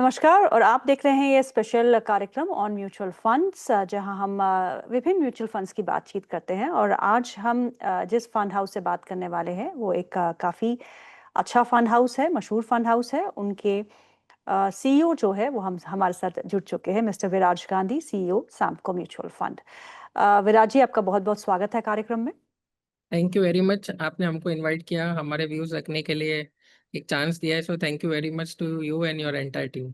नमस्कार और आप देख रहे हैं ये स्पेशल कार्यक्रम ऑन म्यूचुअल फंड्स जहां हम विभिन्न म्यूचुअल फंड्स की बातचीत करते हैं। और आज हम जिस फंड हाउस से बात करने वाले हैं वो एक काफ़ी अच्छा फंड हाउस है, मशहूर फंड हाउस है। उनके सीईओ जो है वो हम हमारे साथ जुड़ चुके हैं, mister Viraj Gandhi, CEO Samco mutual fund. Viraj ji, आपका बहुत बहुत स्वागत है कार्यक्रम में। Thank you very much. आपने हमको इनवाइट किया, हमारे व्यूज रखने के लिए एक चांस दिया है, so thank you very much to you and your entire team.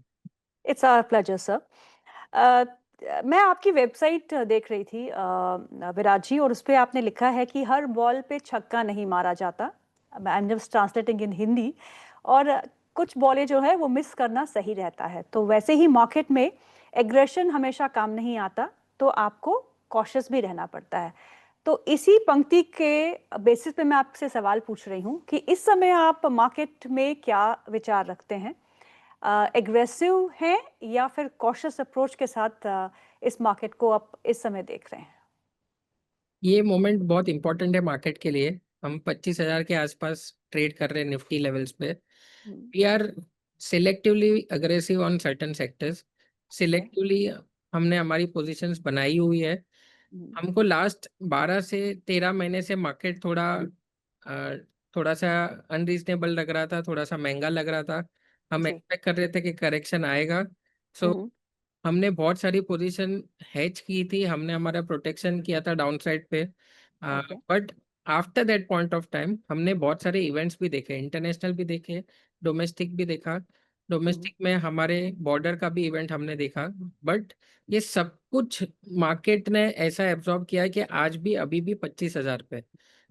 It's our pleasure sir. मैं आपकी वेबसाइट देख रही थी विराज जी, और उस पे आपने लिखा है कि हर बॉल पे छक्का नहीं मारा जाता। आई एम जस्ट ट्रांसलेटिंग इन हिंदी। और कुछ बॉलें जो है वो मिस करना सही रहता है। तो वैसे ही मार्केट में एग्रेशन हमेशा काम नहीं आता, तो आपको कॉशियस भी रहना पड़ता है। तो इसी पंक्ति के बेसिस पे मैं आपसे सवाल पूछ रही हूँ कि इस समय आप मार्केट में क्या विचार रखते हैं? एग्रेसिव हैं या फिर कॉशियस अप्रोच के साथ इस मार्केट को आप इस समय देख रहे हैं? ये मोमेंट बहुत इंपॉर्टेंट है मार्केट के लिए। हम 25,000 के आसपास ट्रेड कर रहे हैं निफ्टी लेवल्स पे। Hmm, we are selectively aggressive on certain sectors. Okay. Selectively हमने हमारी पोजीशंस बनाई हुई है। हम्म, हमको लास्ट 12 से 13 महीने से मार्केट अ, थोड़ा सा अनरीजनेबल लग रहा था, थोड़ा सा महंगा लग रहा था। हम जी। एक्सपेक्ट कर रहे थे कि करेक्शन आएगा। सो हम्म, हमने बहुत सारी पोजीशन हेज की थी, हमने हमारा प्रोटेक्शन किया था डाउन साइड पे। Okay. But after that point of time हमने बहुत सारे इवेंट्स भी देखे, इंटरनेशनल भी देखे, डोमेस्टिक भी देखा। हम्म, डोमेस्टिक में हमारे बॉर्डर का भी इवेंट हमने देखा। बट ये सब कुछ मार्केट ने ऐसा एब्जॉर्ब किया है कि आज भी अभी भी 25,000 पे,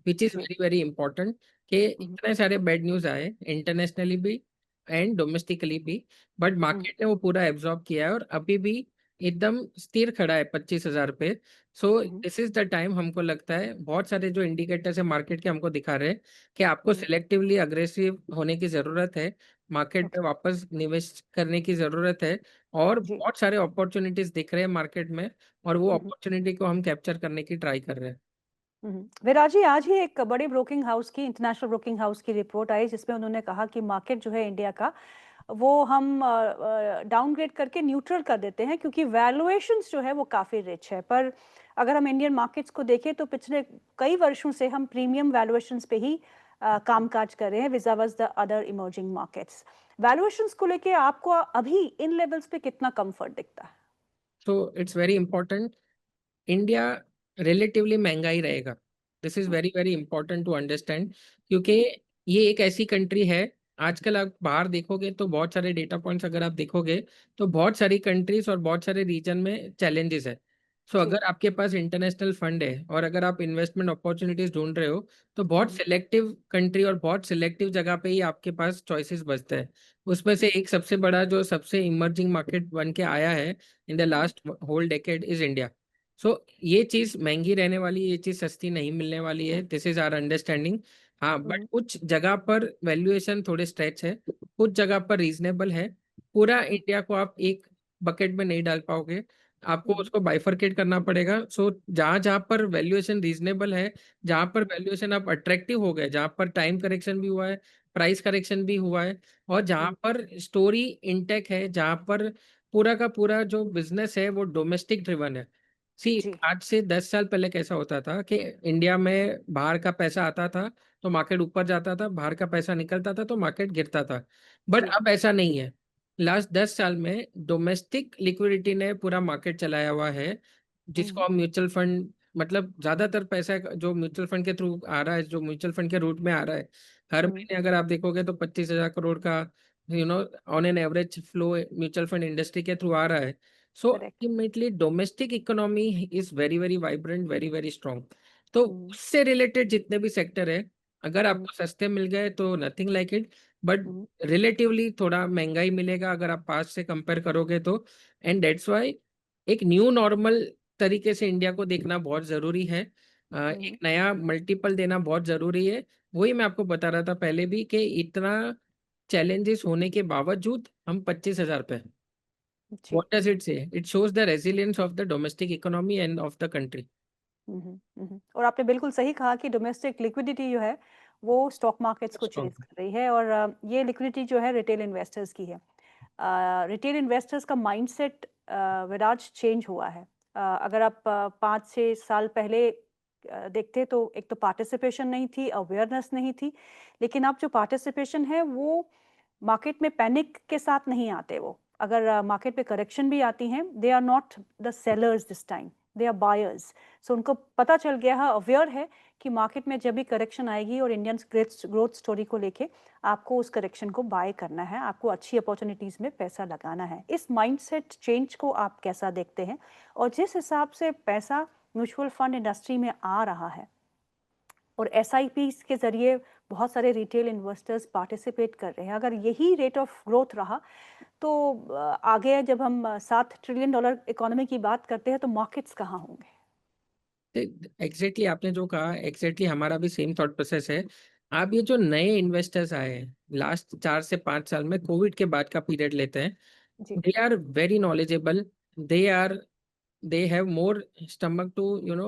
विच इज जी। Very very important. कि हम्म, इतने सारे बैड न्यूज आए इंटरनेशनली भी एंड डोमेस्टिकली भी, बट हम्म, मार्केट ने वो पूरा एब्जॉर्ब किया है और अभी भी एकदम स्थिर खड़ा है 25,000 पे। सो हम्म, दिस इज द टाइम, हमको लगता है बहुत सारे जो इंडिकेटर्स है मार्केट के हमको दिखा रहे हैं कि आपको हम्म, सिलेक्टिवली अग्रेसिव होने की जरूरत है, मार्केट में ओके। वापस निवेश करने की जरूरत है। और जी। बहुत सारे अपॉर्चुनिटीज दिख रहे हैं मार्केट में, और वो हम्म, अपॉर्चुनिटी को हम कैप्चर करने की ट्राई कर रहे हैं। विराज जी, आज ही एक बड़े ब्रोकिंग हाउस की, इंटरनेशनल ब्रोकिंग हाउस की रिपोर्ट आई जिसमें उन्होंने कहा कि मार्केट जो है इंडिया का, वो हम डाउनग्रेड करके न्यूट्रल कर देते हैं क्योंकि वैल्यूएशंस जो है वो काफ़ी रिच है। पर अगर हम इंडियन मार्केट्स को देखें तो पिछले कई वर्षों से हम प्रीमियम वैल्यूएशंस पे ही कामकाज कर रहे हैं vis a vis the other emerging markets. Valuations को लेके आपको अभी इन लेवल्स पे कितना कंफर्ट दिखता है? So it's very important, India relatively महंगा ही रहेगा। This is very very important to understand, क्योंकि हम्म, ये एक ऐसी कंट्री है। आजकल आप बाहर देखोगे तो बहुत सारे डेटा पॉइंट्स अगर आप देखोगे तो बहुत सारी कंट्रीज और बहुत सारे रीजन में चैलेंजेस है। सो जी। अगर आपके पास इंटरनेशनल फंड है और अगर आप इन्वेस्टमेंट अपॉर्चुनिटीज ढूंढ रहे हो, तो बहुत हम्म, सिलेक्टिव कंट्री और बहुत सिलेक्टिव जगह पे ही आपके पास चॉइसेस बचते हैं। उसमें से हम्म, एक सबसे बड़ा जो सबसे इमर्जिंग मार्केट बन के आया है in the hmm, last whole decade is India. So ये चीज महंगी रहने वाली है, ये चीज सस्ती नहीं मिलने वाली है, दिस इज आवर अंडरस्टैंडिंग। हाँ, बट हम्म, कुछ जगह पर वैल्यूएशन थोड़े स्ट्रेच है, कुछ जगह पर रीजनेबल है। पूरा इंडिया को आप एक बकेट में नहीं डाल पाओगे, आपको हम्म, उसको बाइफरकेट करना पड़ेगा। सो जहाँ जहाँ पर वैल्यूएशन रीजनेबल है, जहाँ पर हम्म, वैल्यूएशन आप अट्रैक्टिव हो गए, जहाँ पर टाइम करेक्शन भी हुआ है, प्राइस करेक्शन भी हुआ है, और जहाँ हम्म, पर स्टोरी इंटेक है, जहाँ पर पूरा का पूरा जो बिजनेस है वो डोमेस्टिक ड्रिवन है। सी, जी। आज से 10 साल पहले कैसा होता था कि इंडिया में बाहर का पैसा आता था तो मार्केट ऊपर जाता था, बाहर का पैसा निकलता था तो मार्केट गिरता था। बट जी। अब ऐसा नहीं है। लास्ट 10 साल में डोमेस्टिक लिक्विडिटी ने पूरा मार्केट चलाया हुआ है, जिसको हम्म, हम म्यूचुअल फंड, मतलब ज्यादातर पैसा जो म्यूचुअल फंड के थ्रू आ रहा है, जो म्यूचुअल फंड के रूट में आ रहा है, हर हम्म, महीने अगर आप देखोगे तो 25,000 करोड़ का on an average flow mutual fund industry के थ्रू आ रहा है। So correct. Ultimately domestic economy is very very vibrant, very very strong. तो हम्म, उससे रिलेटेड जितने भी सेक्टर है, अगर हम्म, आपको सस्ते मिल गए तो nothing like it, but hmm, relatively थोड़ा महंगा ही मिलेगा अगर आप पास से कंपेयर करोगे तो। एंड दैट्स वाई एक न्यू नॉर्मल तरीके से इंडिया को देखना बहुत जरूरी है। हम्म, एक नया मल्टीपल देना बहुत जरूरी है। वही मैं आपको बता रहा था पहले भी कि इतना चैलेंजेस होने के बावजूद हम 25,000 पे। जी। What does it say? It shows the resilience of the domestic economy and of the country. और आपने बिल्कुल सही कहा कि डोमेस्टिक लिक्विडिटी जो है वो स्टॉक मार्केट्स को Strong. चेज कर रही है, और ये लिक्विडिटी जो है रिटेल इन्वेस्टर्स की है। रिटेल इन्वेस्टर्स का माइंडसेट विराज चेंज हुआ है। अगर आप 5-6 साल पहले देखते तो एक तो पार्टिसिपेशन नहीं थी, अवेयरनेस नहीं थी, लेकिन अब जो पार्टिसिपेशन है वो मार्केट में पैनिक के साथ नहीं आते वो। अगर मार्केट में करेक्शन भी आती हैं, they are not the sellers this time, they are buyers. So उनको पता चल गया है, अवेयर है कि मार्केट में जब भी करेक्शन आएगी और इंडियन ग्रोथ स्टोरी को लेके आपको उस करेक्शन को बाय करना है, आपको अच्छी अपॉर्चुनिटीज में पैसा लगाना है। इस माइंडसेट चेंज को आप कैसा देखते हैं? और जिस हिसाब से पैसा म्यूचुअल फंड इंडस्ट्री में आ रहा है और एसआईपीस के जरिए बहुत सारे रिटेल इन्वेस्टर्स पार्टिसिपेट कर रहे हैं, अगर यही रेट ऑफ ग्रोथ रहा तो आगे जब हम $7 ट्रिलियन इकोनॉमी की बात करते हैं तो मार्केट्स कहाँ होंगे? एग्जैक्टली आपने जो कहा, एग्जैक्टली हमारा भी सेम थॉट प्रोसेस है। आप ये जो नए इन्वेस्टर्स आए हैं लास्ट 4 से 5 साल में, कोविड के बाद का पीरियड लेते हैं, जी। They are very knowledgeable, they are they have more stomach to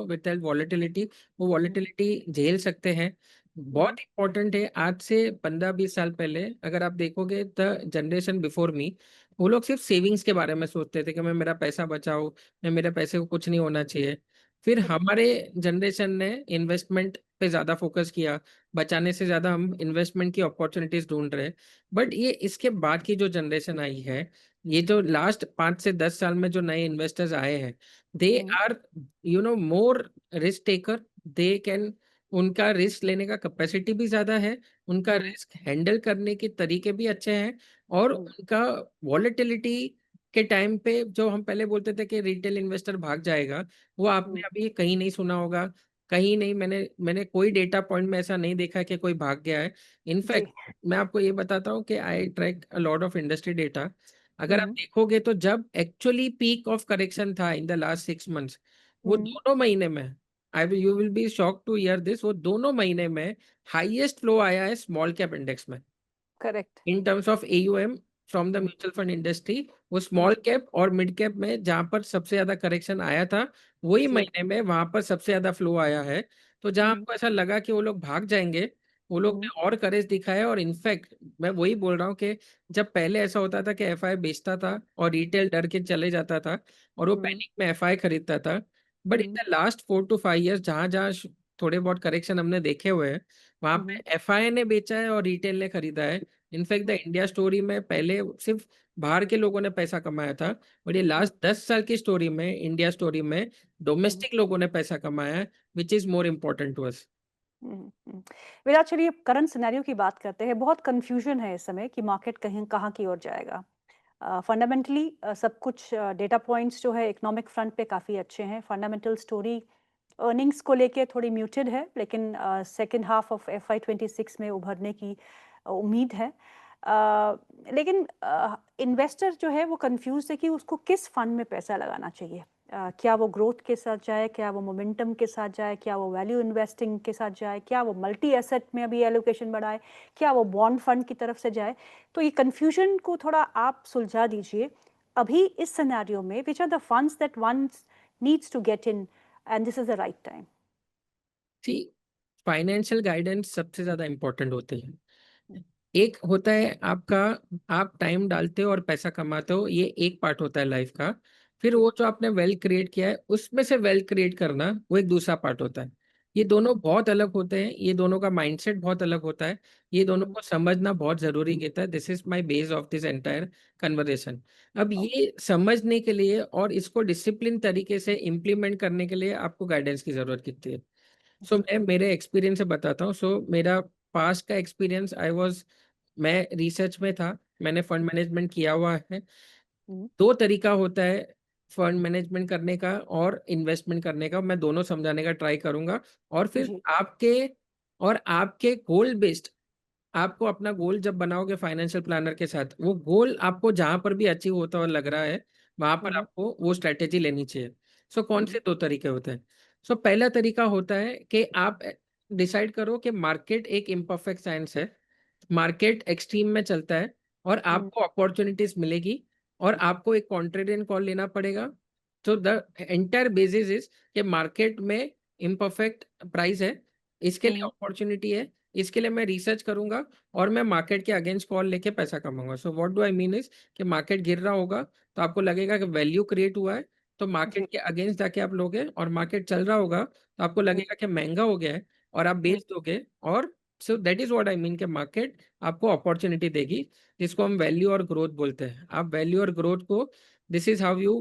with that volatility, वो हम्म, वॉलेटिलिटी झेल सकते हैं। हम्म, बहुत इंपॉर्टेंट है। आज से 15-20 साल पहले अगर आप देखोगे, द जनरेशन बिफोर मी, वो लोग सिर्फ सेविंग्स के बारे में सोचते थे कि मैं मेरा पैसा बचाऊं, मैं मेरे पैसे को कुछ नहीं होना चाहिए। फिर करेक्ट। हमारे जनरेशन ने इन्वेस्टमेंट पे ज्यादा फोकस किया, बचाने से ज्यादा हम इन्वेस्टमेंट की अपॉर्चुनिटीज ढूंढ रहे हैं। बट ये इसके बाद की जो जनरेशन आई है, ये जो लास्ट 5 से 10 साल में जो नए इन्वेस्टर्स आए हैं, they hmm, are more risk taker. They can, उनका रिस्क लेने का कैपेसिटी भी ज्यादा है, उनका हम्म, रिस्क हैंडल करने के तरीके भी अच्छे हैं, और हम्म, उनका वॉलेटिलिटी के टाइम पे जो हम पहले बोलते थे कि रिटेल इन्वेस्टर भाग जाएगा, वो आपने हम्म, अभी कहीं नहीं सुना होगा। कहीं नहीं, मैंने मैंने कोई डेटा पॉइंट में ऐसा नहीं देखा कि कोई भाग गया है। जी। इनफैक्ट मैं आपको ये बताता हूँ कि I track a lot of industry data. अगर आप हम्म, देखोगे तो जब एक्चुअली पीक ऑफ करेक्शन था इन द लास्ट 6 मंथ्स, वो हम्म, दोनों महीने में, I will you will be shock to hear this, वो दोनों महीने में हाईएस्ट फ्लो आया है स्मॉल कैप इंडेक्स में correct. In terms of AUM from the hmm, mutual fund industry. वो हम्म, स्मॉल कैप और मिड कैप में जहां पर सबसे ज्यादा करेक्शन आया था, वही जी। महीने में वहां पर सबसे ज्यादा फ्लो आया है। तो जहां हम्म, आपको ऐसा लगा कि वो लोग भाग जाएंगे, वो लोग हम्म, ने और करेज दिखाया। और इनफैक्ट मैं वही बोल रहा हूँ कि जब पहले ऐसा होता था कि एफआई बेचता था और रिटेल डर के चले जाता था और वो हम्म, पैनिक में एफआई खरीदता था, but in hmm, the last 4 to 5 years जहां जहां थोड़े बहुत करेक्शन हमने देखे हुए हैं, वहां पे हम्म, एफआई ने बेचा है और रिटेल ने खरीदा है। इनफैक्ट द इंडिया स्टोरी में पहले सिर्फ बाहर के लोगों ने पैसा कमाया था, और ये हम्म, लास्ट 10 साल की स्टोरी में, इंडिया स्टोरी में, हम्म, डोमेस्टिक लोगों ने पैसा कमाया है, which is more important to us. Hmm. Virat, चलिए करंट सिनेरियो की बात करते हैं। बहुत कंफ्यूजन है इस समय कि मार्केट कहीं कहाँ की ओर जाएगा। फंडामेंटली सब कुछ डेटा पॉइंट्स जो है इकोनॉमिक फ्रंट पे काफ़ी अच्छे हैं। फंडामेंटल स्टोरी अर्निंग्स को लेके थोड़ी म्यूटेड है, लेकिन सेकेंड हाफ ऑफ FY 26 में उभरने की उम्मीद है। अ, लेकिन इन्वेस्टर जो है वो कंफ्यूज है कि उसको किस फंड में पैसा लगाना चाहिए। क्या वो ग्रोथ के साथ जाए, क्या वो मोमेंटम के साथ जाए, क्या वो वैल्यू इन्वेस्टिंग के साथ जाए, क्या वो मल्टी एसेट में अभी एलोकेशन बढ़ाए, क्या वो बॉन्ड फंड की तरफ से जाए। तो ये कंफ्यूजन को थोड़ा आप सुलझा दीजिए। अभी इस सिनेरियो में which are the funds that one needs to get in and this is the right time? See, financial guidance सबसे ज्यादा इंपॉर्टेंट होते हैं। एक होता है आपका, आप टाइम डालते हो और पैसा कमाते हो, ये एक पार्ट होता है लाइफ का। फिर जी। वो जो आपने वेल्थ क्रिएट किया है, उसमें से वेल्थ क्रिएट करना, वो एक दूसरा पार्ट होता है। ये दोनों बहुत अलग होते हैं, ये दोनों का माइंडसेट बहुत अलग होता है, ये दोनों को समझना बहुत जरूरी होता है। This is my base of this entire conversation. अब ये समझने के लिए और इसको डिसिप्लिन तरीके से इम्प्लीमेंट करने के लिए आपको गाइडेंस की जरूरत कितनी है। सो जी। मैं मेरे एक्सपीरियंस से बताता हूँ। सो मेरा पास्ट का एक्सपीरियंस, मैं रिसर्च में था, मैंने फंड मैनेजमेंट किया हुआ है। हम्म, दो तरीका होता है फंड मैनेजमेंट करने का और इन्वेस्टमेंट करने का, मैं दोनों समझाने का ट्राई करूंगा। और फिर जी। आपके गोल बेस्ड, आपको अपना गोल जब बनाओगे फाइनेंशियल प्लानर के साथ, वो गोल आपको जहां पर भी अचीव होता हुआ लग रहा है, वहां पर हम्म, आपको वो स्ट्रेटेजी लेनी चाहिए। सो कौन हम्म, से दो तरीके होते हैं? सो पहला तरीका होता है कि आप डिसाइड करो कि मार्केट एक इम्परफेक्ट साइंस है, मार्केट एक्सट्रीम में चलता है, और हम्म, आपको अपॉर्चुनिटीज मिलेगी, और आपको एक कॉन्ट्रेरियन कॉल लेना पड़ेगा। तो द एंटायर बेसिस इज कि मार्केट में इम्परफेक्ट प्राइस है, इसके लिए हम्म, अपॉर्चुनिटी है, इसके लिए मैं रिसर्च करूंगा और मैं मार्केट के अगेंस्ट कॉल लेके पैसा कमाऊंगा। So what do I mean is कि मार्केट गिर रहा होगा तो आपको लगेगा कि वैल्यू क्रिएट हुआ है, तो जी। मार्केट के अगेंस्ट जाके आप लोगे, और मार्केट चल रहा होगा तो आपको हम्म, लगेगा कि महंगा हो गया है और आप हम्म, बेच दोगे। और so that is what I mean कि मार्केट आपको अपॉर्चुनिटी देगी, जिसको हम वैल्यू और ग्रोथ बोलते हैं। आप वैल्यू और ग्रोथ को, this is how you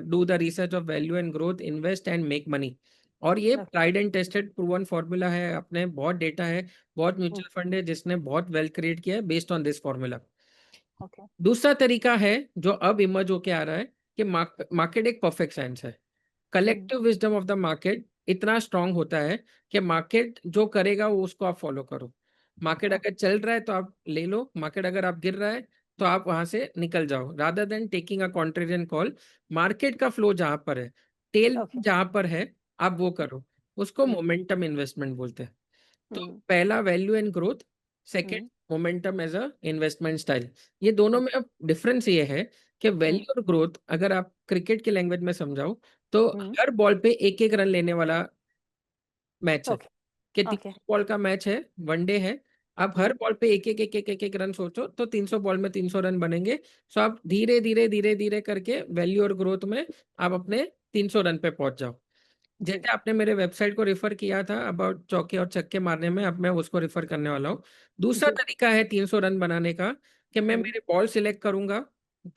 do the research of value and growth, invest and make money. और ये okay. Tried and tested proven formula है, अपने बहुत डेटा है, बहुत हम्म, म्यूचुअल फंड है जिसने बहुत वेल्थ क्रिएट किया है based on this formula. Okay. दूसरा तरीका है जो अब इमर्ज होके आ रहा है कि मार्केट एक परफेक्ट साइंस है। Hmm, collective wisdom of the market इतना स्ट्रांग होता है कि मार्केट जो करेगा वो उसको आप फॉलो करो। Market okay. अगर चल रहा है तो आप ले लो, मार्केट अगर आप गिर रहा है तो आप वहां से निकल जाओ, rather than taking a contrarian call. Market का फ्लो जहां पर है, टेल ओके। जहां पर है, आप वो हम्म, करो। उसको हम्म, मोमेंटम इन्वेस्टमेंट बोलते हैं। तो हम्म, पहला value and growth, second hmm, momentum as a investment style. ये दोनों में अब डिफरेंस ये है कि हम्म, वैल्यू और ग्रोथ अगर आप क्रिकेट की लैंग्वेज में समझाओ तो हम्म, हर बॉल पे एक एक रन लेने वाला मैच है। ओके। कि ओके। 300 बॉल का मैच है, वनडे है, आप हर हम्म, बॉल पे एक एक एक एक एक एक रन सोचो तो 300 बॉल में 300 रन बनेंगे। सो आप धीरे धीरे धीरे धीरे करके वैल्यू और ग्रोथ में आप अपने 300 रन पे पहुंच जाओ। जी। जैसे आपने मेरे वेबसाइट को रेफर किया था अबाउट चौके और छक्के मारने में, अब मैं उसको रेफर करने वाला हूँ। दूसरा जी। तरीका है 300 रन बनाने का, कि मैं हम्म, मेरे बॉल सिलेक्ट करूंगा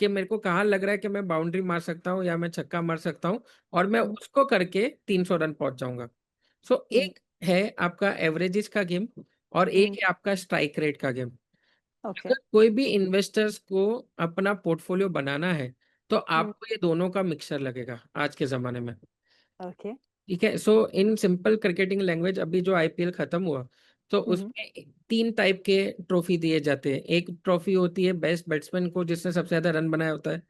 कि मेरे को कहाँ लग रहा है कि मैं बाउंड्री मार सकता हूँ या मैं छक्का मार सकता हूँ, और मैं हम्म, उसको करके 300 रन पहुंच जाऊंगा। सो हम्म, एक है आपका एवरेजेस का गेम और एक हम्म, है आपका स्ट्राइक रेट का गेम। ओके। अगर कोई भी इन्वेस्टर्स को अपना पोर्टफोलियो बनाना है तो हम्म, आपको ये दोनों का मिक्सचर लगेगा आज के जमाने में। ओके। ठीक है, सो इन सिंपल क्रिकेटिंग लैंग्वेज, अभी जो आईपीएल खत्म हुआ तो हम्म, उसमें 3 टाइप के ट्रॉफी दिए जाते हैं। एक ट्रॉफी होती है बेस्ट बैट्समैन को, जिसने सबसे ज्यादा रन बनाया होता है,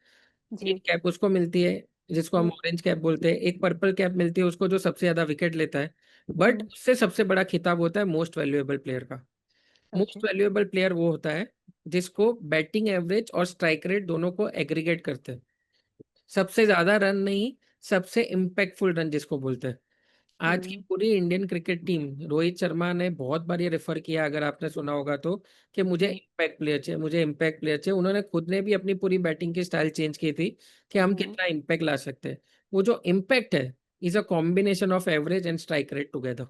जी। एक कैप उसको मिलती है जिसको हम हम्म, ऑरेंज कैप बोलते हैं, एक पर्पल कैप मिलती है उसको जो सबसे ज्यादा विकेट लेता है। बट हम्म, उससे सबसे बड़ा खिताब होता है मोस्ट वैल्यूएबल प्लेयर का। ओके। मोस्ट वैल्यूएबल प्लेयर वो होता है जिसको बैटिंग एवरेज और स्ट्राइक रेट दोनों को एग्रीगेट करते हैं। सबसे ज्यादा रन नहीं, सबसे इम्पैक्टफुल रन जिसको बोलते हैं। आज की हम्म, पूरी Indian cricket team, Rohit Sharma ने बहुत बार ये रेफर किया अगर आपने सुना होगा तो, कि मुझे हम्म, इम्पैक्ट प्लेयर चाहिए, मुझे इम्पैक्ट प्लेयर चाहिए। उन्होंने खुद ने भी अपनी पूरी बैटिंग की स्टाइल चेंज की थी कि हम हम्म, कितना इम्पैक्ट ला सकते हैं। वो जो इम्पैक्ट है is a combination of average and strike rate together.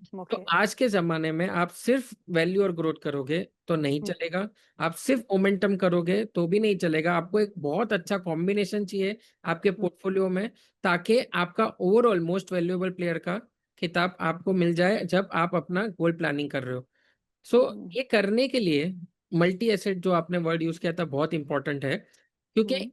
तो ओके। आज के जमाने में आप सिर्फ वैल्यू और ग्रोथ करोगे तो नहीं हम्म, चलेगा, आप सिर्फ मोमेंटम करोगे तो भी नहीं चलेगा। आपको एक बहुत अच्छा कॉम्बिनेशन चाहिए आपके हम्म, पोर्टफोलियो में, ताकि आपका ओवरऑल मोस्ट वैल्यूएबल प्लेयर का खिताब आपको मिल जाए जब आप अपना गोल प्लानिंग कर रहे हो। सो हम्म, ये करने के लिए मल्टी एसेट जो आपने वर्ड यूज किया था बहुत इंपॉर्टेंट है, क्योंकि हम्म,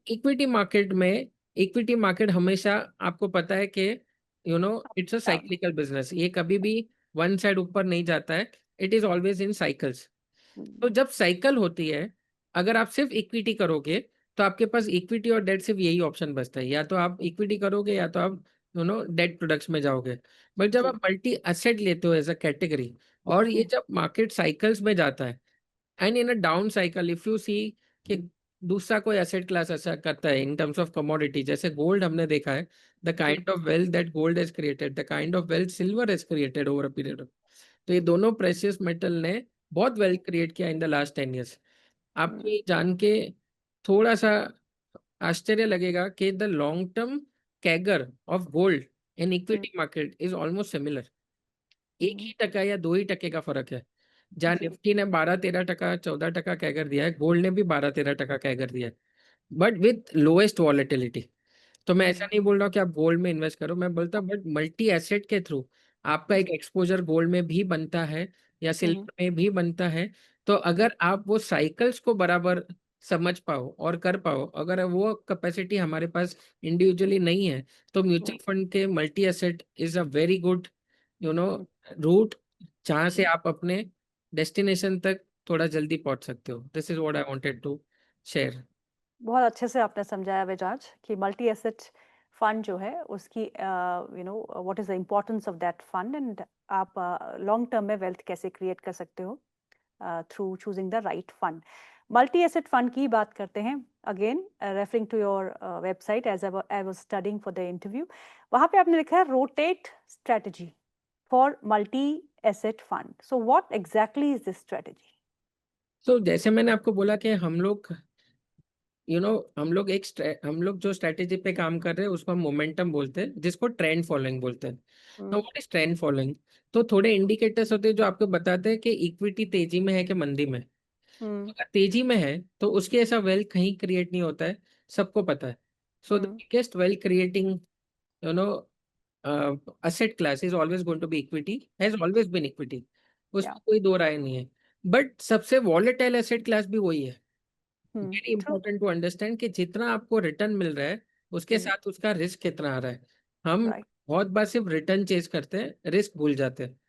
इक्विटी मार्केट हमेशा, आपको पता है कि it's a down. Cyclical business, ये कभी भी वन साइड ऊपर नहीं जाता है, it is always in cycles. तो हम्म, जब साइकिल होती है, अगर आप सिर्फ इक्विटी करोगे तो आपके पास इक्विटी और डेट सिर्फ यही ऑप्शन बचता है, या तो आप इक्विटी करोगे या तो आप डेट प्रोडक्ट्स में जाओगे। बट जब जी। आप मल्टी एसेट लेते हो एज अ कैटेगरी, और ये हम्म, जब मार्केट साइकिल्स में जाता है, and in a down cycle if you see कि दूसरा कोई एसेट क्लास ऐसा करता है इन टर्म्स ऑफ कमोडिटी, जैसे गोल्ड हमने देखा है, द जी। Kind of wealth that gold has created, the kind of wealth silver has created over a period. तो ये दोनों प्रेशियस मेटल ने बहुत वेल्थ क्रिएट किया इन द लास्ट 10 years। आपको हम्म, ये जान के थोड़ा सा आश्चर्य लगेगा कि the long term CAGR of gold in hmm, equity market is almost similar. एक हम्म, ही टका या 2 ही टके का फर्क है। जहाँ जी। निफ्टी ने 12-13 टका 14 टका कैगर दिया है, गोल्ड ने भी 12-13 टका कैगर दिया है, बट विथ लोएस्ट वॉलेटिलिटी। तो मैं ऐसा हम्म, नहीं बोल रहा हूँ कि आप गोल्ड में इन्वेस्ट करो, मैं बोलता हूँ बट मल्टी एसेट के थ्रू आपका एक जी। एक्सपोजर गोल्ड में भी बनता है या हम्म, सिल्वर में भी बनता है। तो हम्म, अगर आप वो साइकिल्स को बराबर समझ पाओ और कर पाओ, अगर वो कैपेसिटी हमारे पास इंडिविजुअली नहीं है, तो हम्म, म्यूचुअल फंड के multi asset is a very good you know hmm, route, जहाँ से हम्म। आप अपने डेस्टिनेशन तक थोड़ा जल्दी पहुंच सकते हो। This is what I wanted to share. बहुत अच्छे से आपने समझाया विराज कि मल्टी एसेट फंड जो है उसकी what is the importance of that fund and आप लॉन्ग टर्म में वेल्थ कैसे क्रिएट कर सकते हो through choosing the right fund. Multi asset fund की बात करते हैं, again referring to your website as I was studying for the interview, वहाँ पे आपने लिखा है rotate strategy for multi asset fund. So what exactly is this strategy? तो जैसे मैंने आपको बोला कि हम लोग जो स्ट्रेटेजी पे काम कर रहे हैं उसको हम मोमेंटम बोलते हैं, जिसको ट्रेंड फॉलोइंग बोलते हैं। तो Hmm. What is trend following? तो थोड़े इंडिकेटर्स होते हैं जो आपको बताते हैं कि इक्विटी तेजी में है कि मंदी में। Hmm. अगर तेजी में है तो उसके ऐसा वेल्थ कहीं क्रिएट नहीं होता है, सबको पता है। So the Hmm. Biggest wealth creating you know asset class is always going to be equity, has always been equity, Yeah. उसमें कोई दो राय नहीं है। बट सबसे वॉलेटाइल एसेट क्लास भी वही है। Hmm. Very True. Important to understand कि जितना आपको रिटर्न मिल रहा है उसके Hmm. साथ उसका रिस्क कितना आ रहा है। हम Right. बहुत बार सिर्फ रिटर्न चेज करते हैं, रिस्क भूल जाते हैं।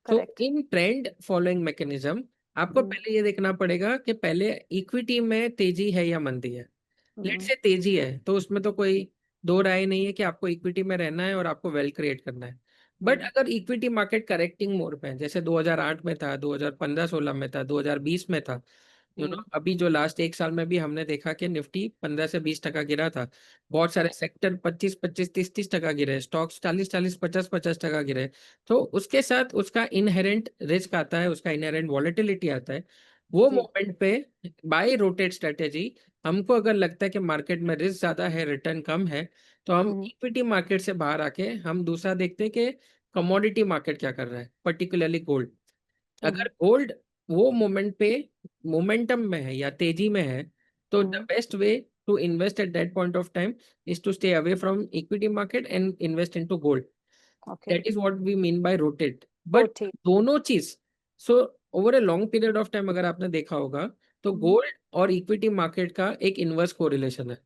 तो Correct. इन ट्रेंड फॉलोइंग मैकेनिज्म आपको Hmm. पहले ये देखना पड़ेगा कि पहले इक्विटी में तेजी है या मंदी है। Late Hmm. से तेजी है तो उसमें तो कोई दो राय नहीं है कि आपको इक्विटी में रहना है और आपको वेल्थ क्रिएट करना है। But Hmm. अगर इक्विटी मार्केट करेक्टिंग मोड पे है, जैसे 2008 में था, 2015-16 में था, 2020 में था, Hmm. अभी जो लास्ट एक साल में भी हमने देखा कि निफ्टी 15 से 20 टका गिरा था। बहुत सारे Correct. सेक्टर 25-25 30-30 टका गिरे, स्टॉक्स 40-40 50-50 टका गिरे। तो उसके साथ उसका इनहेरेंट रिस्क आता है, उसका इनहेरेंट वॉलेटिलिटी आता है। वो जी. मोमेंट पे बाय रोटेट स्ट्रेटेजी, हमको अगर लगता है कि मार्केट में रिस्क ज्यादा है, रिटर्न कम है, तो हम Hmm. इक्विटी मार्केट से बाहर आके हम दूसरा देखते हैं कि कमोडिटी मार्केट क्या कर रहा है, पर्टिकुलरली गोल्ड। Hmm. अगर गोल्ड वो मोमेंट पे मोमेंटम में है या तेजी में है, तो the Hmm. Best way to invest at that point of time is to stay away from equity market and invest into gold. Okay. That is what we mean by rotate. But Rotate. दोनों चीज, so over a long period of time अगर आपने देखा होगा तो Hmm. Gold और equity market का एक इनवर्स कोरिलेशन है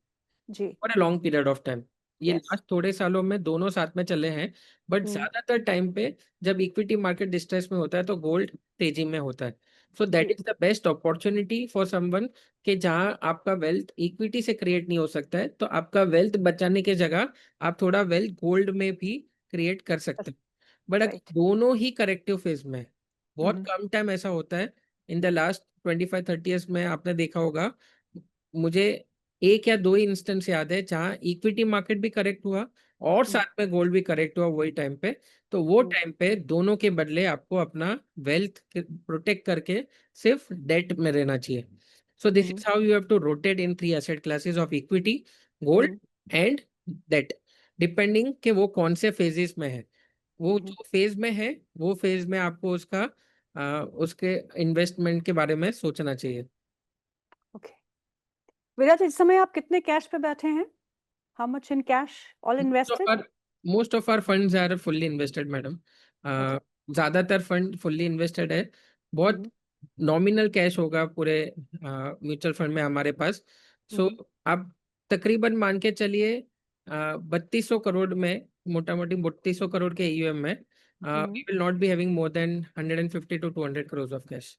जी. For a long period of time. ये Yes. लास्ट थोड़े सालों में दोनों साथ में चले हैं, बट Hmm. ज्यादातर टाइम पे जब इक्विटी मार्केट डिस्ट्रेस में होता है तो गोल्ड तेजी में होता है। सो दैट जी. Is the best opportunity for someone कि जहां आपका वेल्थ इक्विटी से क्रिएट नहीं हो सकता है, तो आपका वेल्थ बचाने की जगह आप थोड़ा वेल्थ गोल्ड में भी क्रिएट कर सकते हैं। बट अगर Right. दोनों ही करेक्टिव फेज में है, बहुत Hmm. कम टाइम ऐसा होता है इन द लास्ट 25-30 ईयर्स में, आपने देखा होगा, मुझे एक या दो ही इंस्टेंस याद है जहां इक्विटी मार्केट भी करेक्ट हुआ और Hmm. साथ में गोल्ड भी करेक्ट हुआ वही टाइम पे। तो वो Hmm. टाइम पे दोनों के बदले आपको अपना वेल्थ प्रोटेक्ट करके सिर्फ डेट में रहना चाहिए। So this Hmm. Is how you have to rotate in three asset classes of equity, gold Hmm. And debt, depending कि वो कौन से फेजेस में है। वो Hmm. जो फेज में है वो फेज में आपको उसके इन्वेस्टमेंट के बारे में सोचना चाहिए। Okay. विराज, इस समय आप कितने कैश पे बैठे हैं? How much in cash? All Most of invested? our most of our funds are fully invested, madam. Okay. ज्यादातर फंड फुल्ली इन्वेस्टेड है। बहुत Hmm. नॉमिनल कैश होगा पूरे म्यूचुअल फंड में हमारे पास। सो Hmm. आप तकरीबन मान के चलिए 3200 करोड़ में, मोटा मोटी 3200 करोड़ के AUM में Hmm. We will not be having more than 150 to 200 crores of cash.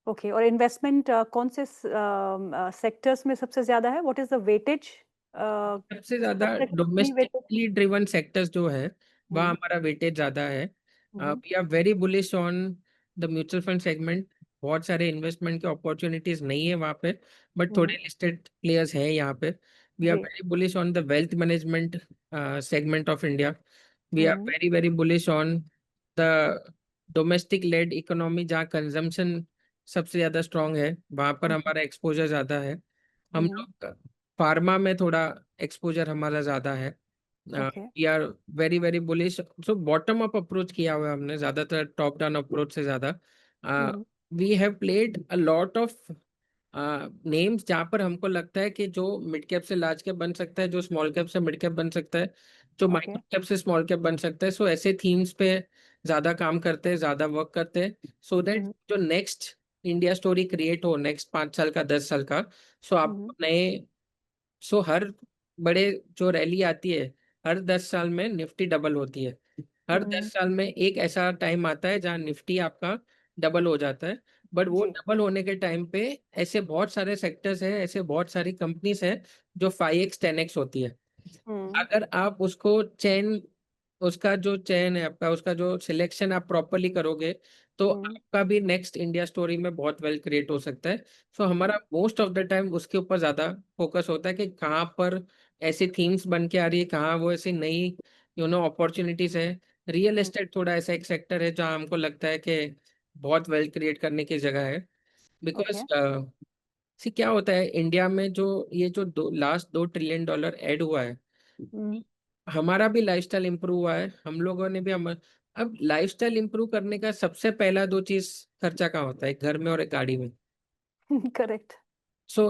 Okay, और इन्वेस्टमेंट कौन से सेक्टर्स में सबसे ज्यादा है? What is the weightage? सबसे ज्यादा सब सेक्टर्स में ही वेटेज? डोमेस्टिकली ड्रिवन सेक्टर्स जो है वह हम्म. हमारा वेटेज ज्यादा है। Hmm. We are very bullish on the mutual fund segment. बहुत सारे इन्वेस्टमेंट के अपॉर्चुनिटीज नहीं है वहाँ पे, बट थोड़े हम्म. लिस्टेड प्लेयर्स हैं यहाँ पे। वी आर जी. Very bullish on the wealth management segment of India. We are hmm. Very very bullish on the domestic led economy, जहाँ कंजम्पशन सबसे ज्यादा स्ट्रांग है, वहाँ पर हम्म. हमारा एक्सपोजर ज्यादा है। हम हम्म. लोग फार्मा में थोड़ा एक्सपोजर हमारा ज्यादा है। Okay. We are very very bullish, so bottom up approach किया हुआ है हमने ज्यादातर, टॉप डाउन अप्रोच से ज्यादा। Hmm. We have played a lot of names जहाँ पर हमको लगता है कि जो मिड कैप से लार्ज कैप बन सकता है, जो स्मॉल कैप से मिड कैप बन सकता है, जो ओके. माइक्रो कैप से स्मॉल कैप बन सकता है। सो ऐसे थीम्स पे ज्यादा काम करते हैं, ज्यादा वर्क करते हैं, सो दैट हम्म. जो नेक्स्ट इंडिया स्टोरी क्रिएट हो नेक्स्ट 5 साल का, 10 साल का। सो आप हम्म. नए, सो हर बड़े जो रैली आती है, हर 10 साल में निफ्टी डबल होती है। हर हम्म. 10 साल में एक ऐसा टाइम आता है जहाँ निफ्टी आपका डबल हो जाता है। बट वो जी. डबल होने के टाइम पे ऐसे बहुत सारे सेक्टर्स हैं, ऐसे बहुत सारी कंपनीज हैं जो 5x 10x होती है। हम्म. अगर आप उसको चेन, उसका जो चयन है आपका, उसका जो सिलेक्शन आप प्रॉपरली करोगे, तो हम्म. आपका भी नेक्स्ट इंडिया स्टोरी में बहुत वेल क्रिएट हो सकता है। सो हमारा मोस्ट ऑफ द टाइम उसके ऊपर ज्यादा फोकस होता है कि कहाँ पर ऐसी थीम्स बन के आ रही है, कहाँ वो ऐसी नई अपॉर्चुनिटीज है, रियल हम्म, एस्टेट थोड़ा ऐसा एक सेक्टर है जहाँ हमको लगता है कि बहुत वेल्थ क्रिएट करने की जगह है। Because okay. सी क्या होता है इंडिया में, जो ये जो लास्ट $2 ट्रिलियन ऐड हुआ है, हम्म। हमारा भी लाइफस्टाइल इंप्रूव हुआ है, हम लोगों ने भी। हम अब लाइफस्टाइल इंप्रूव करने का सबसे पहला दो चीज खर्चा कहाँ होता है? एक घर में और एक गाड़ी में। करेक्ट। सो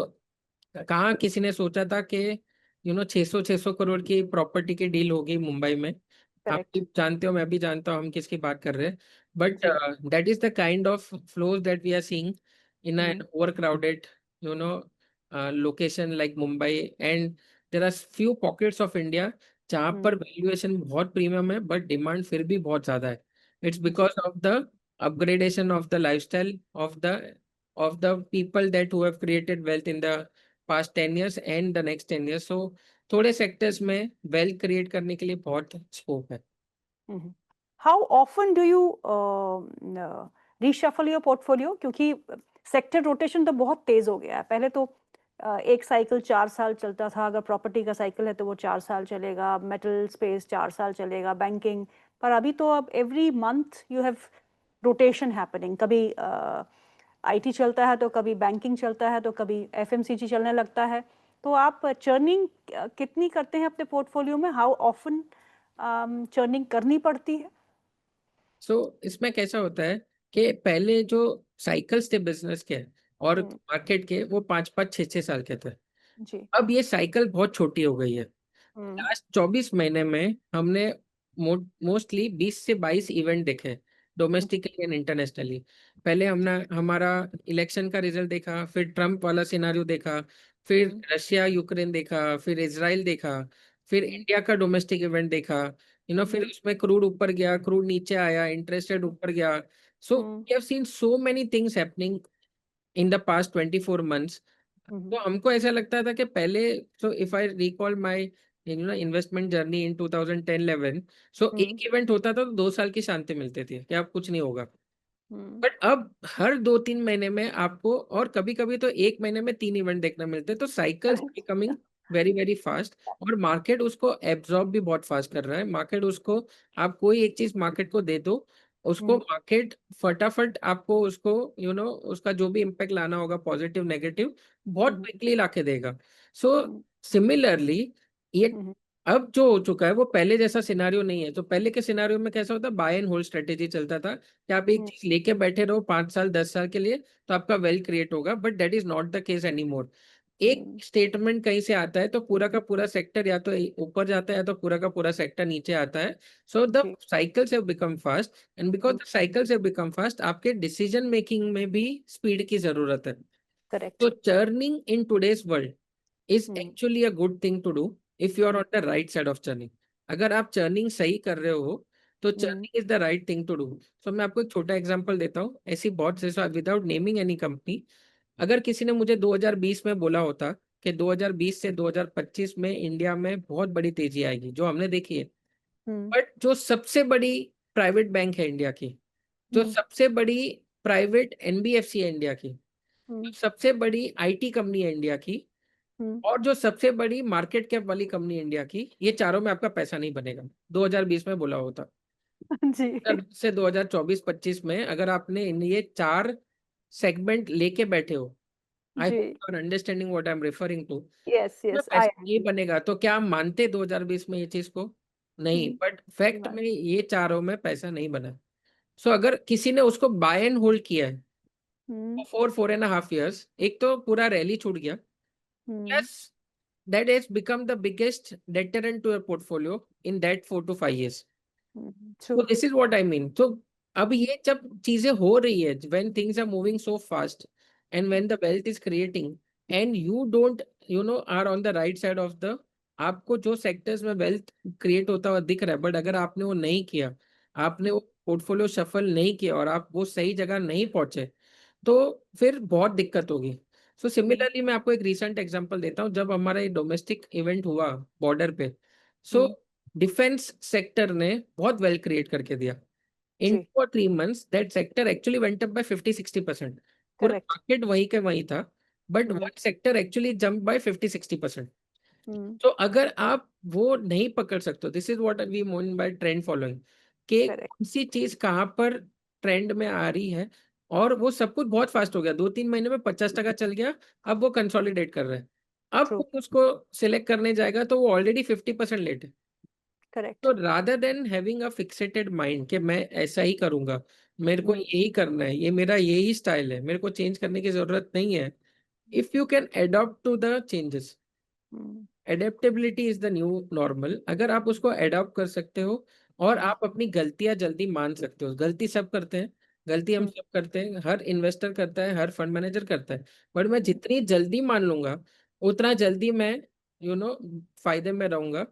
कहाँ किसी ने सोचा था कि 600 करोड़ की प्रॉपर्टी की डील होगी मुंबई में? आप भी करेक्ट। जानते हो, मैं भी जानता हूँ हम किसकी बात कर रहे हैं। बट जी। That is the kind of flows that we are seeing in an hmm. Overcrowded you know location like Mumbai. And there are few pockets of India जहाँ पर हम्म। वैल्यूएशन बहुत प्रीमियम है बट डिमांड फिर भी बहुत ज्यादा है। It's जी। Because of the upgradation of the lifestyle of the people that who have created wealth in the past 10 years and the next 10 years. So थोड़े सेक्टर्स में वेल्थ क्रिएट करने के लिए बहुत स्कोप है। How often do you reshuffle your portfolio, क्योंकि sector rotation तो बहुत तेज हो गया है। पहले तो एक साइकिल 4 साल चलता था, अगर प्रॉपर्टी का साइकिल है तो वो 4 साल चलेगा, मेटल स्पेस 4 साल चलेगा, बैंकिंग। पर अभी तो अब every month you have rotation happening. कभी आईटी चलता है तो कभी बैंकिंग चलता है तो कभी एफएमसीजी चलने लगता है। तो आप चर्निंग कितनी करते हैं अपने पोर्टफोलियो में? हाउ ऑफन चर्निंग करनी पड़ती है? सो इसमें कैसा होता है कि पहले जो साइकिल्स थे बिजनेस के और हम्म। मार्केट के, वो 5 5 6 6 साल के थे। जी। अब ये साइकिल बहुत छोटी हो गई है। हम्म। लास्ट 24 महीने में हमने मोस्टली 20 से 22 इवेंट देखे, जी। Domestically and internationally. पहले हमने हमारा इलेक्शन का रिजल्ट देखा, फिर ट्रम्प वाला सिनारियो देखा, फिर हम्म। रशिया यूक्रेन देखा, फिर इसराइल देखा, फिर हम्म। इंडिया का डोमेस्टिक इवेंट देखा। फिर हम्म। उसमें क्रूड ऊपर गया, क्रूड नीचे आया, इंटरेस्ट रेट ऊपर गया। So hmm. We have seen so many things happening in the past 24 months। हम्म। तो हमको ऐसा लगता था कि पहले, so if I recall my investment journey in 2010-11, so hmm. एक इवेंट होता था तो 2 साल की शांति मिलती थी कि अब कुछ नहीं होगा। हम्म। बट अब हर 2 3 महीने में आपको, और कभी कभी तो एक महीने में 3 इवेंट देखने मिलते हैं। तो cycles correct. Becoming very very fast, और मार्केट उसको एब्जॉर्ब भी बहुत फास्ट कर रहा है। मार्केट उसको, आप कोई एक चीज मार्केट को दे दो, उसको हम्म। मार्केट फटाफट आपको उसको उसका जो भी इम्पैक्ट लाना होगा, पॉजिटिव नेगेटिव, बहुत हम्म। क्विकली लाके देगा। सो हम्म। सिमिलरली ये हम्म। अब जो हो चुका है वो पहले जैसा सिनारियो नहीं है। तो पहले के सिनारियो में कैसा होता, बाय एंड होल्ड स्ट्रेटेजी चलता था कि आप एक हम्म। चीज लेके बैठे रहो 5 साल 10 साल के लिए, तो आपका वेल्थ क्रिएट होगा। But that is not the case any more. एक हम्म। स्टेटमेंट कहीं से आता है तो पूरा का पूरा सेक्टर या तो ऊपर जाता है या तो पूरा का पूरा सेक्टर नीचे आता है। सो द जी। Cycles have become fast, and because the cycles have become fast, आपके डिसीजन मेकिंग में भी स्पीड की जरूरत है। करेक्ट। तो churning in today's world is hmm. Actually a good thing to do if you are on the right side of churning. अगर आप churning सही कर रहे हो तो hmm. Churning is the right thing to do. So मैं आपको एक छोटा एग्जांपल देता हूँ, ऐसी बहुत से, विदाउट नेमिंग एनी कंपनी। अगर किसी ने मुझे 2020 में बोला होता कि 2020 से 2025 में इंडिया में बहुत बड़ी तेजी आएगी, जो हमने देखी है। हम्म। बट जो सबसे बड़ी प्राइवेट बैंक है इंडिया की, जो हम्म। सबसे बड़ी प्राइवेट एनबीएफसी है इंडिया की, हम्म। जो सबसे बड़ी आईटी कंपनी है इंडिया की, हम्म। और जो सबसे बड़ी मार्केट कैप वाली कंपनी इंडिया की, ये चारों में आपका पैसा नहीं बनेगा। 2020 में बोला होता। जी। से 2024-25 में अगर आपने इन ये चार सेगमेंट लेके बैठे हो, आई जी। Hope you are understanding what I am referring to, yes में यस आई पैसा नहीं एम। बनेगा। तो क्या आप मानते 2020 में ये चीज को? नहीं, बट सही फैक्ट बात। में ये चारों में पैसा नहीं बना। सो अगर किसी ने उसको बाय एंड होल्ड किया है हम्म। 4 4.5 years, एक तो पूरा रैली छूट गया, hmm. Plus that has become the biggest deterrent to your portfolio in that 4 to 5 years. True. So this is what I mean. So अब ये जब चीजें हो रही है, when things are moving so fast and when the wealth is creating and you don't are on the right side of the, आपको जो sectors में वेल्थ क्रिएट होता हुआ दिख रहा है, बट अगर आपने वो नहीं किया, आपने वो पोर्टफोलियो शफल नहीं किया और आप वो सही जगह नहीं पहुंचे, तो फिर बहुत दिक्कत होगी। सो सिमिलरली मैं आपको एक रिसेंट एग्जांपल देता हूँ। जब हमारा ये डोमेस्टिक इवेंट हुआ बॉर्डर पे, सो डिफेंस सेक्टर ने बहुत वेल्थ क्रिएट करके दिया। इन जी। 2 or 3 months that sector actually went up by 50-60%। पूरा करेक्ट। मार्केट वही के वही था, but one sector actually jump by 50-60%। तो अगर आप वो नहीं पकड़ सकते, this is what we mean by trend following, कि करेक्ट, कौन सी चीज कहाँ पर ट्रेंड में आ रही है, और वो सब कुछ बहुत फास्ट हो गया, 2-3 महीने में 50% चल गया। अब वो कंसोलिडेट कर रहे हैं। अब ट्रू, कोई उसको सिलेक्ट करने जाएगा तो वो ऑलरेडी 50% लेट है। तो correct, rather than having a fixated mind कि मैं ऐसा ही करूंगा, मेरे को हुँ, यही करना है, ये मेरा यही स्टाइल है, मेरे को चेंज करने की जरूरत नहीं है। If you can adopt to the changes, hmm, adaptability is the new normal. अगर आप उसको अडॉप्ट कर सकते हो और हुँ, आप अपनी गलतियां जल्दी मान सकते हो, गलती सब करते हैं, गलती हम हुँ, सब करते हैं, हर इन्वेस्टर करता है, हर फंड मैनेजर करता है, बट मैं हुँ, जितनी जल्दी मान लूंगा उतना जल्दी मैं फायदे में रहूंगा।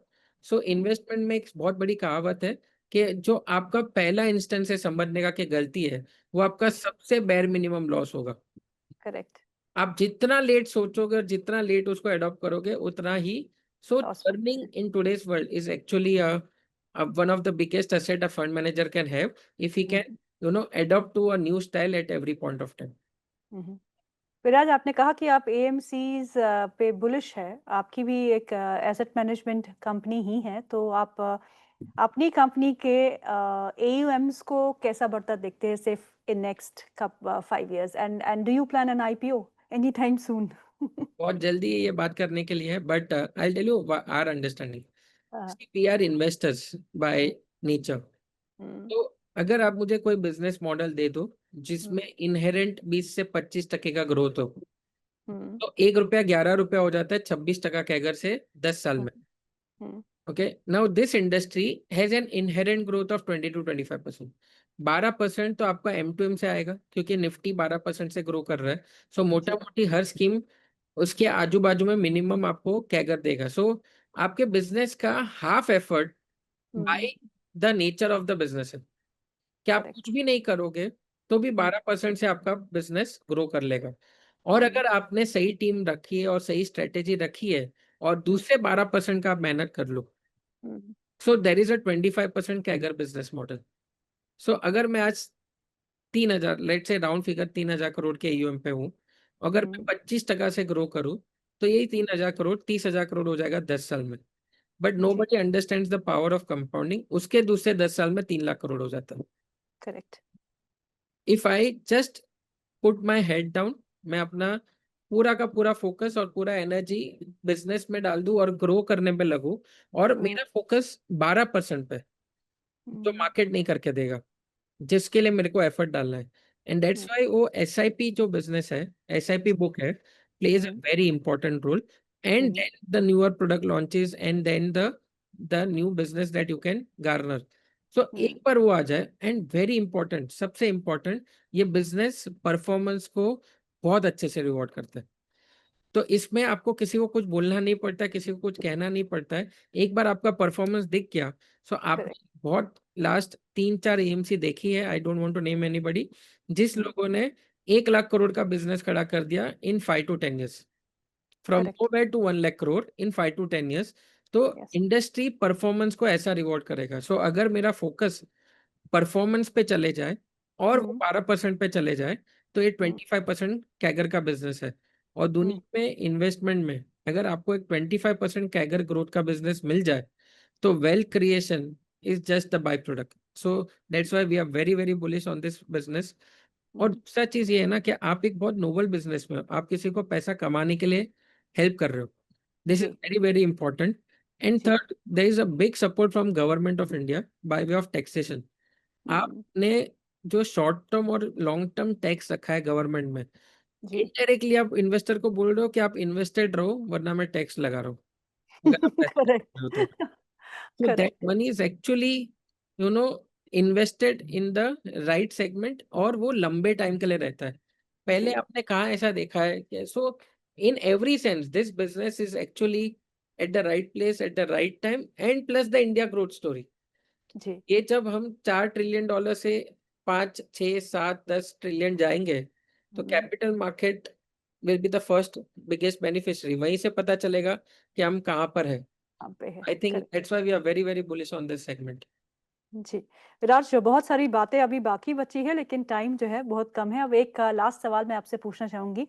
सो हुँ, इन्वेस्टमेंट में एक बहुत बड़ी कहावत है कि जो आपका पहला इंस्टेंस है समझने का कि गलती है, वो आपका हुँ, सबसे बेर मिनिमम लॉस होगा। करेक्ट, आप जितना लेट सोचोगे और जितना लेट उसको अडॉप्ट करोगे उतना ही। सो लॉस हो earning in today's world is actually one of the biggest asset a fund manager can have if he hmm, can adopt to a new style at every point of time. हुँ, हुँ। विराज, आपने कहा कि आप एएमसीज़ पे bullish हैं। आपकी भी एक asset management company ही है, तो आप अपनी कंपनी के एयूएम्स को कैसा बढ़ता देखते हैं सिर्फ in next 5 years, and do you plan an IPO any time soon? बहुत जल्दी ये बात करने के लिए है, but I tell you are understanding. We are investors by nature. हुँ, तो अगर आप मुझे कोई बिजनेस मॉडल दे दो हुँ, जिसमें इनहेरेंट 20 से 25% का ग्रोथ हो, हुँ, तो ₹1 हो जाता है 26% कैगर से 10 साल हुँ, में। हुँ, Okay, now this industry has an inherent growth of 20 to 25%। 12% तो आपका M2M से आएगा क्योंकि निफ्टी 12% से ग्रो कर रहा है। सो मोटा जी, मोटी हर स्कीम उसके आजू बाजू में मिनिमम आपको कैगर देगा। सो आपके बिजनेस का half effort hmm, by the nature of the business है कि आप करेक्ट, कुछ भी नहीं करोगे तो भी हुँ, 12% से आपका बिजनेस ग्रो कर लेगा। और हुँ, अगर आपने सही टीम रखी है और सही स्ट्रेटेजी रखी है और हुँ, दूसरे 12% का आप मेहनत कर लो, hmm, so there is a 25% CAGR business model. So अगर मैं आज 3,000 लेट से राउंड फिगर 3,000 करोड़ के ईयूएम पे हूँ, अगर मैं हुँ, 25% से ग्रो करूँ तो यही हुँ, 3,000 करोड़ 30,000 करोड़ हो जाएगा 10 साल में। बट नो जी, buddy understand the power of compounding, उसके दूसरे 10 साल में 3 लाख करोड़ हो जाता है। Correct, if I just put my head down, मैं अपना पूरा का पूरा फोकस और पूरा एनर्जी बिजनेस में डाल दूं और ग्रो करने पे लगूं, और हुँ, मेरा फोकस 12% पे जो हुँ, मार्केट नहीं करके देगा, जिसके लिए मेरे को एफर्ट डालना है। एंड दैट्स हुँ, व्हाई वो एसआईपी जो बिजनेस है, एसआईपी जी, बुक है, plays a hmm, very important role. And hmm, then the newer product launches and then the new business that you can garner. So hmm, एक बार वो आ जाए, एंड वेरी इंपॉर्टेंट, सबसे इंपॉर्टेंट, ये बिजनेस परफॉर्मेंस को बहुत अच्छे से रिवॉर्ड करता है। तो इसमें आपको किसी को कुछ बोलना नहीं पड़ता है, किसी को कुछ कहना नहीं पड़ता है। एक बार आपका परफॉर्मेंस दिख गया, सो करेक्ट, आपने बहुत लास्ट 3-4 एएमसी देखी है, I don't want to name anybody, जिस हुँ, लोगों ने 1 लाख करोड़ का बिजनेस खड़ा कर दिया इन 5 to 10 years, from correct, nowhere to 1 lakh crore इन 5 to 10 years। तो यस, इंडस्ट्री परफॉर्मेंस को ऐसा रिवॉर्ड करेगा। सो अगर मेरा फोकस परफॉर्मेंस पे चले जाए और वो हुँ, 12% पे चले जाए, तो ये हुँ, 25% कैगर का बिजनेस है। और हुँ, दुनिया में इन्वेस्टमेंट में अगर आपको एक 25% कैगर ग्रोथ का बिजनेस मिल जाए, तो wealth creation is just the by product. So that's why we are very very bullish on this business. और हुँ, दूसरा चीज ये है ना कि आप एक बहुत नोबल बिजनेस में हो, आप किसी को पैसा कमाने के लिए हेल्प कर रहे हो। दिस इज जी, वेरी वेरी इंपॉर्टेंट। एंड जी, third, there is a big support from government of India by way of taxation. हुँ, आपने जो शॉर्ट टर्म और लॉन्ग टर्म टैक्स रखा है गवर्नमेंट में, जी, इनडायरेक्टली आप इन्वेस्टर को बोल रहे हो कि आप इन्वेस्टेड रहो वरना मैं टैक्स लगा रहा हूँ, अगर आप पैसा करेक्ट, लगाते हो तो। So that correct, money is actually you know invested in the right segment, और वो लंबे टाइम के लिए रहता है। पहले जी, आपने कहाँ ऐसा देखा है कि so in every sense this business is actually at the right place at the right time, and plus the India growth story. जी, ये जब हम $4 ट्रिलियन से 5, 6, 7, 10 ट्रिलियन जाएंगे, तो hmm, capital market will be the first biggest beneficiary. वहीं से पता चलेगा कि हम कहाँ पर है। आप पे है, I think correct, that's why we are very very bullish on this segment. जी। विराज, जो बहुत सारी बातें अभी बाकी बची है, लेकिन टाइम जो है बहुत कम है। अब एक लास्ट सवाल मैं आपसे पूछना चाहूँगी,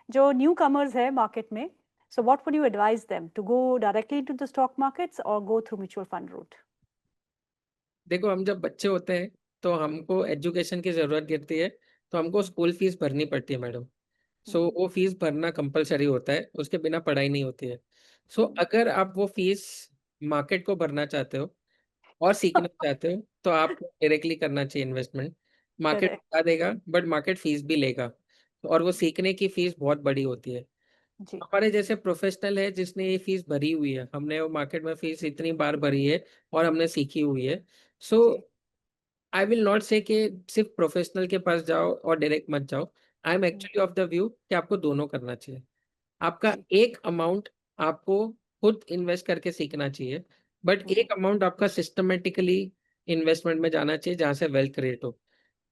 जो न्यू कमर्स है मार्केट में, so what would you advise them to go directly to the stock markets और go through mutual fund route? देखो, हम जब बच्चे होते हैं, तो हमको एजुकेशन की ज़रूरत गिरती है, तो हमको स्कूल फीस भरनी पड़ती है मैडम। सो हम्म, वो फीस भरना कंपल्सरी होता है, उसके बिना पढ़ाई नहीं होती है। सो हम्म। अगर आप वो फीस मार्केट को भरना चाहते हो और सीखना चाहते हो, तो आपको डायरेक्टली करना चाहिए इन्वेस्टमेंट। Market correct. बता देगा, बट मार्केट फीस भी लेगा, और वो सीखने की फीस बहुत बड़ी होती है। जी। हमारे जैसे प्रोफेशनल है जिसने ये फीस भरी हुई है, हमने वो मार्केट में फीस इतनी बार भरी है और हमने सीखी हुई है। सो जी। आई विल नॉट से कि सिर्फ प्रोफेशनल के पास जाओ और डायरेक्ट मत जाओ। I am hmm, actually of the view कि आपको दोनों करना चाहिए। आपका जी। एक अमाउंट आपको खुद इन्वेस्ट करके सीखना चाहिए, बट हम्म, एक अमाउंट आपका सिस्टमैटिकली इन्वेस्टमेंट में जाना चाहिए जहाँ से वेल्थ क्रिएट हो।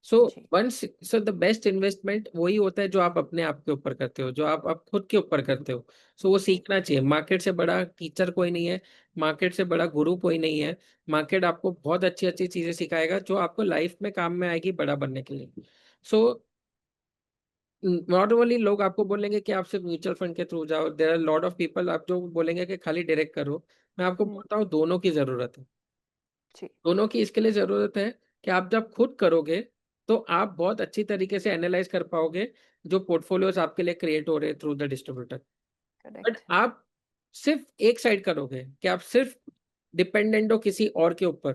सो जी। सो द बेस्ट इन्वेस्टमेंट वही होता है जो आप अपने आप के ऊपर करते हो, जो आप खुद के ऊपर करते हो। सो वो जी। सीखना चाहिए। मार्केट से बड़ा टीचर कोई नहीं है, मार्केट से बड़ा गुरु कोई नहीं है। मार्केट आपको बहुत अच्छी-अच्छी चीज़ें सिखाएगा जो आपको लाइफ में काम में आएगी बड़ा बनने के लिए। सो नॉट ओनली लोग आपको बोलेंगे कि आप सिर्फ म्यूचुअल फंड के थ्रू जाओ, there are lot of people आप जो बोलेंगे कि खाली डायरेक्ट करो। मैं आपको हम्म, बोलता हूँ दोनों की ज़रूरत है। जी। दोनों की इसके लिए ज़रूरत है कि आप जब खुद करोगे, तो आप बहुत अच्छी तरीके से एनालाइज़ कर पाओगे, जो पोर्टफ़ोलियोज़ आपके लिए क्रिएट हो रहे हैं through the distributor. But correct. आप सिर्फ़ एक साइड करोगे कि आप सिर्फ़ डिपेंडेंट हो किसी और के ऊपर,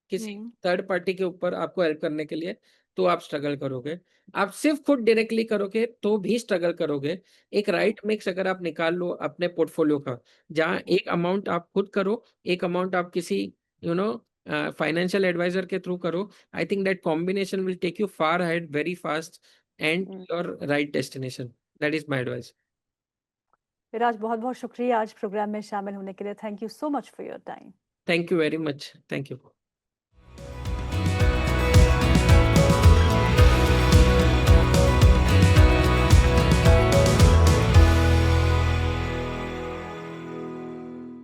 किसी हम्म, थर्ड पार्टी के ऊपर आपको हेल्प करने के लिए, तो आप स्ट्रगल करोगे। आप सिर्फ़ खुद डायरेक्टली करोगे, तो भी स्ट्रगल करोगे। एक राइट मिक्स अगर आप निकाल लो अपने पोर्टफ़ोलियो का, जहाँ हम्म, एक अमाउंट आप खुद करो, एक अमाउंट आप किसी यू नो फाइनेंशियल एडवाइज़र के थ्रू करो, I think that combination will take you far ahead very fast and hmm. Your right destination. That is my advice. Viraj, बहुत बहुत शुक्रिया आज प्रोग्राम में शामिल होने के लिए। Thank you so much for your time. Thank you very much. Thank you.